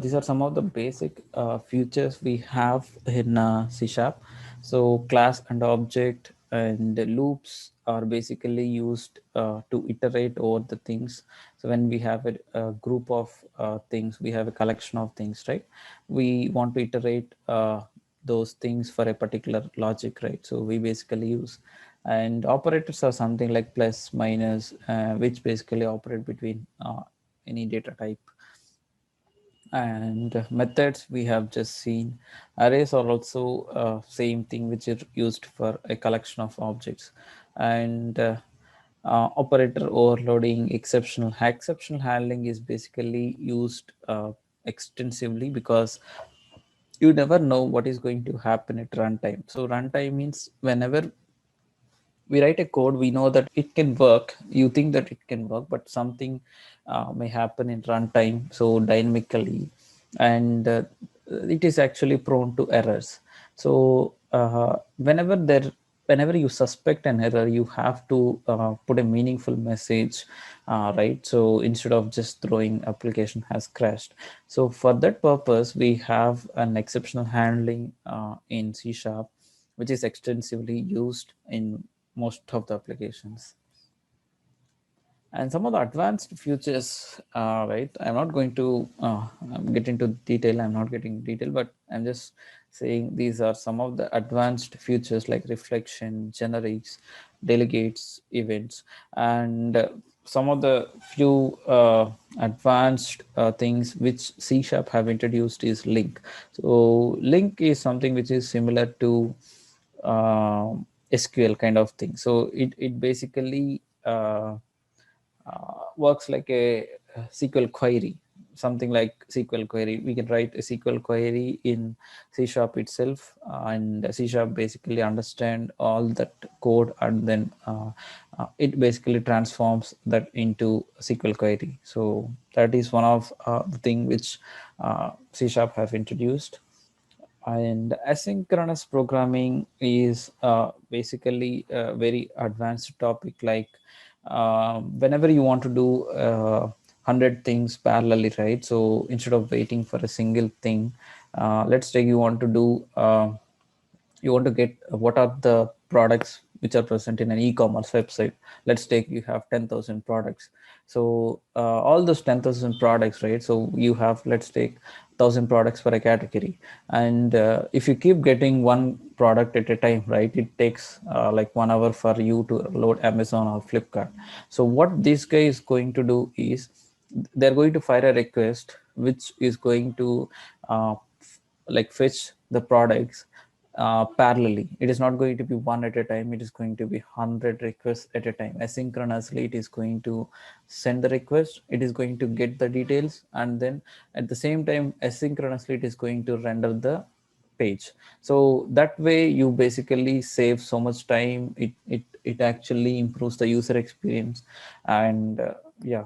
these are some of the basic features we have in C Sharp. So class and object and loops are basically used to iterate over the things. So when we have a group of things, we have a collection of things, right? We want to iterate those things for a particular logic, right? So we basically use, and operators are something like plus, minus, which basically operate between any data type. And methods we have just seen. Arrays are also same thing, which is used for a collection of objects. And operator overloading, exceptional handling is basically used extensively, because you never know what is going to happen at runtime. So runtime means whenever we write a code, we know that it can work, you think that it can work, but something may happen in runtime, so dynamically, and it is actually prone to errors. So whenever you suspect an error, you have to put a meaningful message, right? So instead of just throwing application has crashed. So for that purpose, we have an exceptional handling in C Sharp, which is extensively used in most of the applications. And some of the advanced features, right? I'm not going to get into detail. I'm not getting detail, but I'm just saying these are some of the advanced features like reflection, generics, delegates, events, and some of the few advanced things which C Sharp have introduced is link. So link is something which is similar to uh, SQL kind of thing. So it basically works like a SQL query, something like SQL query. We can write a SQL query in C Sharp itself, and C Sharp basically understand all that code, and then it basically transforms that into SQL query. So that is one of the thing which C Sharp have introduced. And asynchronous programming is basically a very advanced topic. Like whenever you want to do 100 things parallelly, right? So instead of waiting for a single thing, let's say you want to do you want to get what are the products which are present in an e-commerce website. Let's take, you have 10,000 products. So all those 10,000 products, right? So you have, let's take 1,000 products for a category. And if you keep getting one product at a time, right, it takes like 1 hour for you to load Amazon or Flipkart. So what this guy is going to do is they're going to fire a request which is going to like fetch the products parallelly. It is not going to be one at a time. It is going to be 100 requests at a time. Asynchronously, it is going to send the request. It is going to get the details, and then at the same time, asynchronously, it is going to render the page. So that way, you basically save so much time. It actually improves the user experience, and yeah.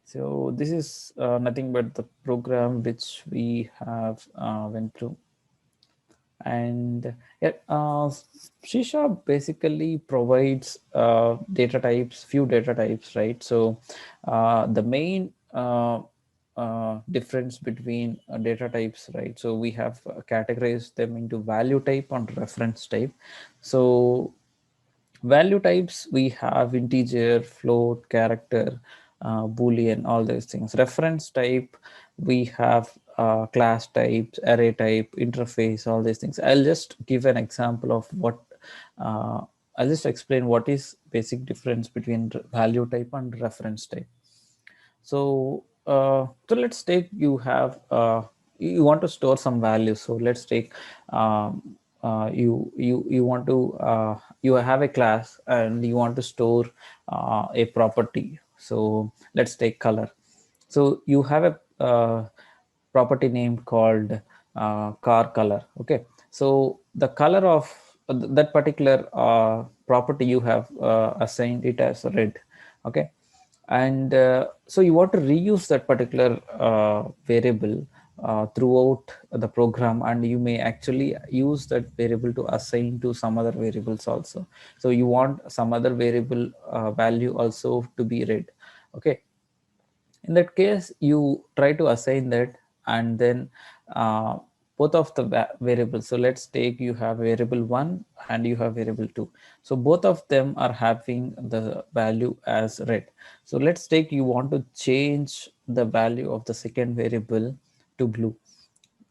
So this is nothing but the program which we have went through. And yeah, C Sharp basically provides data types, few data types, right? So the main difference between data types, right? So we have categorized them into value type and reference type. So value types, we have integer, float, character, boolean, all those things. Reference type, we have class types, array type, interface, all these things. I'll just give an example of what uh, I'll just explain what is basic difference between value type and reference type. So let's take, you have you want to store some values. So let's take you want to you have a class and you want to store a property. So let's take color. So you have a property name called car color. Okay, so the color of that particular property, you have assigned it as red. Okay, and so you want to reuse that particular variable throughout the program, and you may actually use that variable to assign to some other variables also. So you want some other variable value also to be red. Okay, in that case, you try to assign that, and then both of the variables. So let's take you have variable 1 and you have variable 2. So both of them are having the value as red. So let's take you want to change the value of the second variable to blue.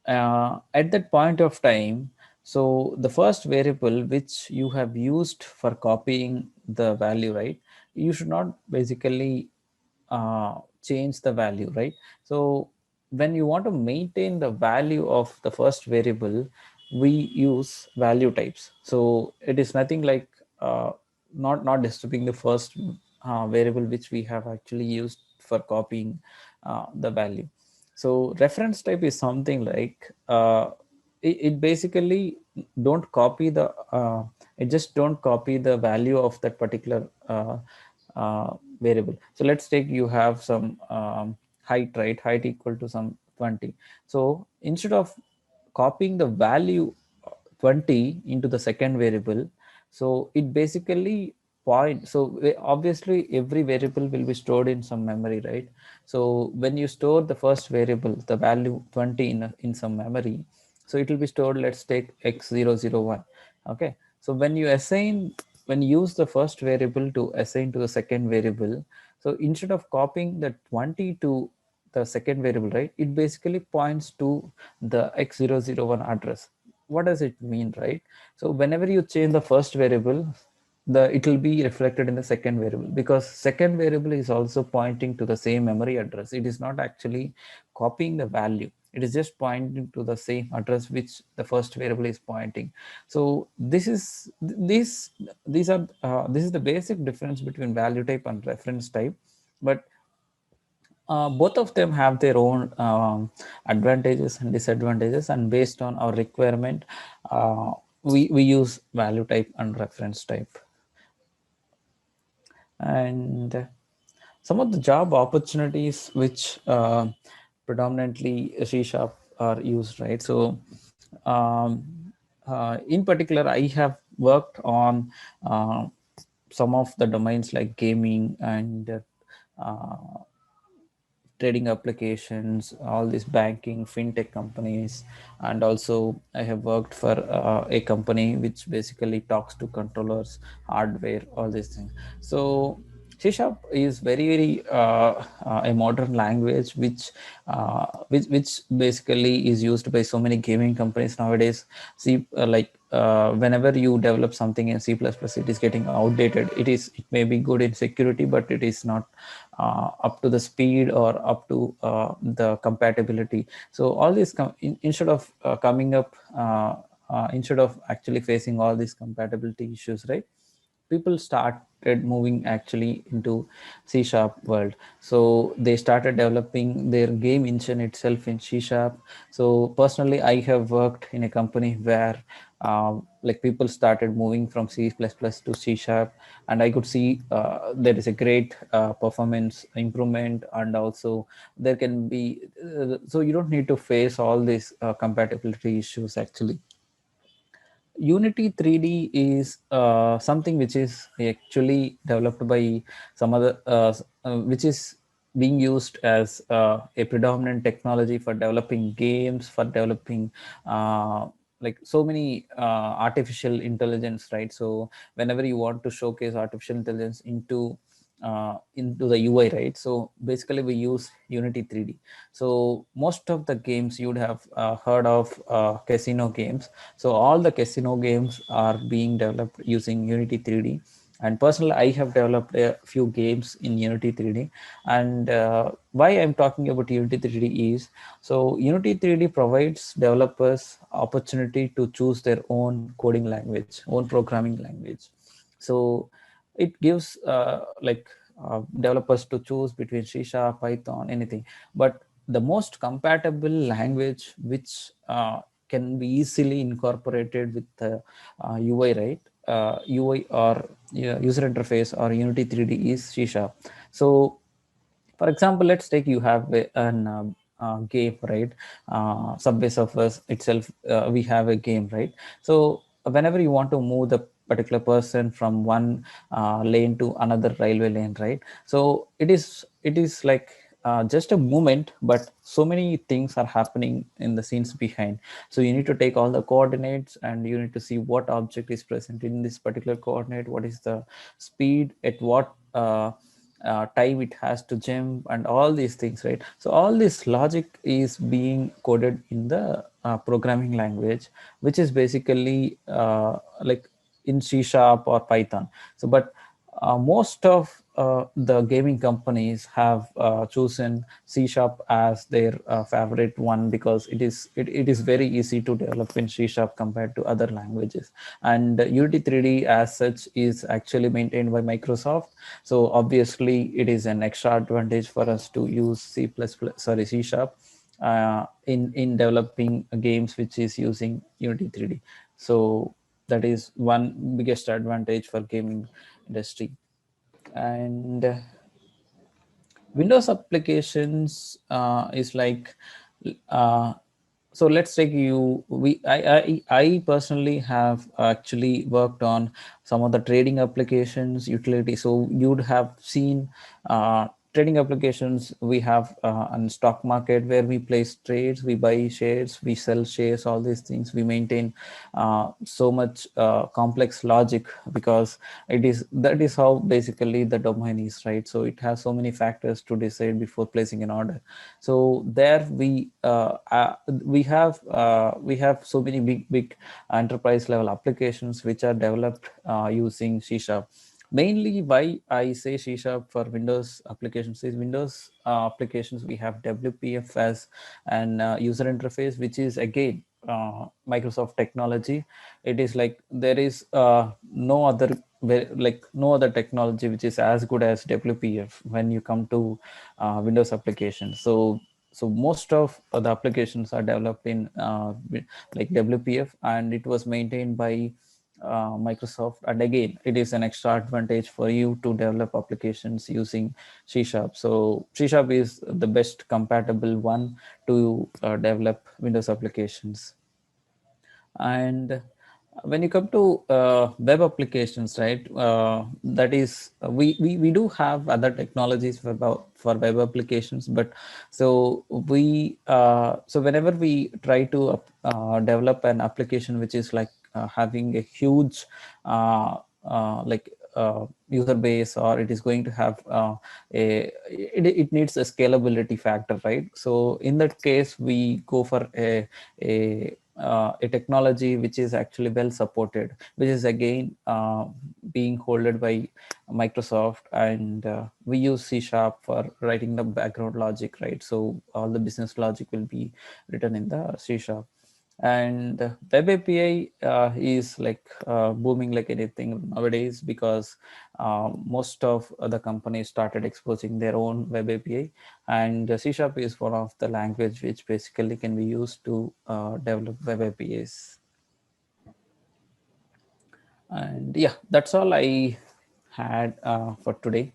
At that point of time, so the first variable which you have used for copying the value, right, you should not basically change the value, right? So when you want to maintain the value of the first variable, we use value types. So it is nothing like not disturbing the first variable which we have actually used for copying the value. So reference type is something like it basically don't copy the it just don't copy the value of that particular variable. So let's take you have some height, right? Height equal to some 20. So instead of copying the value 20 into the second variable, so it basically point. So obviously every variable will be stored in some memory, right? So when you store the first variable, the value 20 in some memory, so it will be stored, let's take x001. Okay, so when you use the first variable to assign to the second variable, so instead of copying the 20 to the second variable, right, it basically points to the x001 address. What does it mean, right? So whenever you change the first variable, the it will be reflected in the second variable, because second variable is also pointing to the same memory address. It is not actually copying the value, it is just pointing to the same address which the first variable is pointing. So this is the basic difference between value type and reference type. But both of them have their own advantages and disadvantages, and based on our requirement, we use value type and reference type. And some of the job opportunities which predominantly C sharp are used, right? So in particular, I have worked on some of the domains like gaming and uh, trading applications, all these banking, fintech companies, and also I have worked for a company which basically talks to controllers, hardware, all these things. So C Sharp is very a modern language which basically is used by so many gaming companies nowadays. See, whenever you develop something in C++, it is getting outdated. It may be good in security, but it is not up to the speed or up to the compatibility. So all this instead of coming up instead of actually facing all these compatibility issues, right, people started moving actually into C sharp world. So they started developing their game engine itself in C sharp. So personally, I have worked in a company where like people started moving from C++ to C sharp, and I could see there is a great performance improvement, and also there can be so you don't need to face all these compatibility issues actually. Unity 3D is something which is actually developed by some other, which is being used as a predominant technology for developing games, for developing like so many artificial intelligence, right? So whenever you want to showcase artificial intelligence into the UI, right? So basically we use Unity 3D. So most of the games you would have heard of casino games. So all the casino games are being developed using Unity 3D. And personally, I have developed a few games in Unity 3D. And why I'm talking about Unity 3D is, so Unity 3D provides developers opportunity to choose their own coding language, own programming language. So it gives developers to choose between C Sharp, Python, anything. But the most compatible language which can be easily incorporated with the UI, right? UI or user interface or Unity 3D is C Sharp. So for example, let's take you have an game, right? Subway Surfers itself, we have a game, right? So whenever you want to move the particular person from one lane to another railway lane, right? So it is like just a movement, but so many things are happening in the scenes behind. So you need to take all the coordinates and you need to see what object is present in this particular coordinate, what is the speed, at what time it has to jump, and all these things, right? So all this logic is being coded in the programming language, which is basically like in C sharp or Python. So but most of the gaming companies have chosen C sharp as their favorite one, because it is very easy to develop in C sharp compared to other languages. And Unity 3D as such is actually maintained by Microsoft. So obviously it is an extra advantage for us to use C sharp in developing games which is using Unity 3D. So that is one biggest advantage for gaming industry. And Windows applications is like uh, so let's take you we I personally have actually worked on some of the trading applications utility. So you'd have seen trading applications we have on stock market, where we place trades, we buy shares, we sell shares, all these things. We maintain so much complex logic, because that is how basically the domain is, right? So it has so many factors to decide before placing an order. So there we have so many big enterprise level applications which are developed using C sharp. Mainly why I say C sharp for Windows applications is Windows applications, we have WPF as an user interface, which is again Microsoft technology. It is like there is no other like no other technology which is as good as WPF when you come to Windows applications. So most of the applications are developed in like WPF, and it was maintained by Microsoft. And again, it is an extra advantage for you to develop applications using C sharp. So C sharp is the best compatible one to develop Windows applications. And when you come to web applications, right, that is we do have other technologies for web applications. But so whenever we try to develop an application which is like having a huge like user base, or it is going to have it needs a scalability factor, right? So in that case we go for a technology which is actually well supported, which is again being holded by Microsoft. And we use C sharp for writing the background logic, right? So all the business logic will be written in the C sharp. And web API is like booming like anything nowadays, because most of the companies started exposing their own web API. And C sharp is one of the language which basically can be used to develop web APIs. And yeah, that's all I had for today.